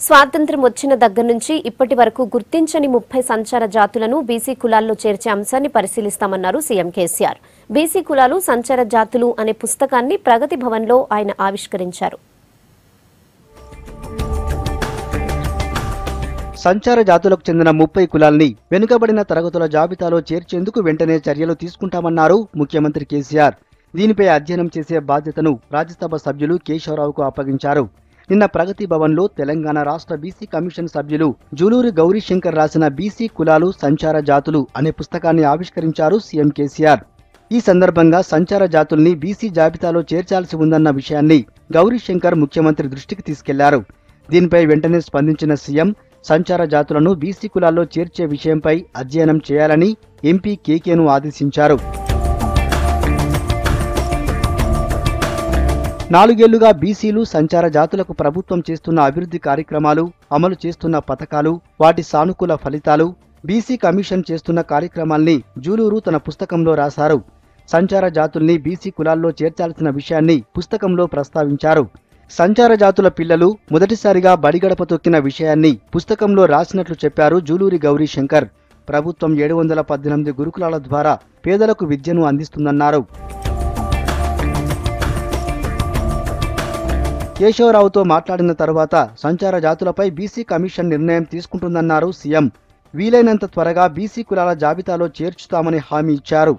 స్వాతంత్ర్యం వచ్చిన దగ్గర నుంచి ఇప్పటి వరకు గుర్తించని 30 సంచార జాతులను బీసీ కులాల్లో చేర్చే అంశాన్ని పరిశీలిస్తామన్నారు సీఎం కేసీఆర్. బీసీ కులాలు సంచార జాతులు అనే పుస్తకాన్ని ప్రగతి భవన్లో ఆయన ఆవిష్కరించారు. సంచార జాతులకు చెందిన 30 కులాల్ని వెనుకబడిన తరగతుల జాబితాలో చేర్చేందుకు వెంటనే చర్యలు తీసుకుంటామన్నారు ముఖ్యమంత్రి కేసీఆర్. దీనిపై అధ్యయనం చేసే బాధ్యతను రాజ్యసభ సభ్యులు కేశవరావుకు అప్పగించారు. నిన్న ప్రగతి భవన్లో తెలంగాణ రాష్ట్ర బీసీ కమిషన్ సభ్యులు జూలూరి గౌరీశంకర్ రాసిన బీసీ కులాలు సంచార జాతులు అనే పుస్తకాన్ని ఆవిష్కరించారు సీఎం కేసీఆర్. ఈ సందర్భంగా సంచార జాతుల్ని బీసీ జాబితాలో చేర్చాల్సి ఉందన్న విషయాన్ని గౌరీశంకర్ ముఖ్యమంత్రి దృష్టికి తీసుకెళ్లారు. దీనిపై వెంటనే స్పందించిన సీఎం సంచార జాతులను బీసీ కులాల్లో చేర్చే విషయంపై అధ్యయనం చేయాలని ఎంపీ కేకేను ఆదేశించారు. 4 ఏళ్లుగా బీసీలు సంచార జాతులకు ప్రభుత్వం చేస్తున్న అభివృద్ధి కార్యక్రమాలు, అమలు చేస్తున్న పథకాలు, వాటి సానుకూల ఫలితాలు, బీసీ కమిషన్ చేస్తున్న కార్యక్రమాల్ని జూలూరు తన పుస్తకంలో రాశారు. సంచార జాతుల్ని బీసీ కులాల్లో చేర్చాల్సిన విషయాన్ని పుస్తకంలో ప్రస్తావించారు. సంచార జాతుల పిల్లలు మొదటిసారిగా బడిగడప తొక్కిన విషయాన్ని పుస్తకంలో రాసినట్లు చెప్పారు జూలూరి గౌరీశంకర్. ప్రభుత్వం 718 గురుకులాల ద్వారా పేదలకు విద్యను అందిస్తుందన్నారు. కేశవరావుతో మాట్లాడిన తరువాత సంచార జాతులపై బీసీ కమిషన్ నిర్ణయం తీసుకుంటుందన్నారు సీఎం. వీలైనంత త్వరగా బీసీ కులాల జాబితాలో చేర్చుతామని హామీ ఇచ్చారు.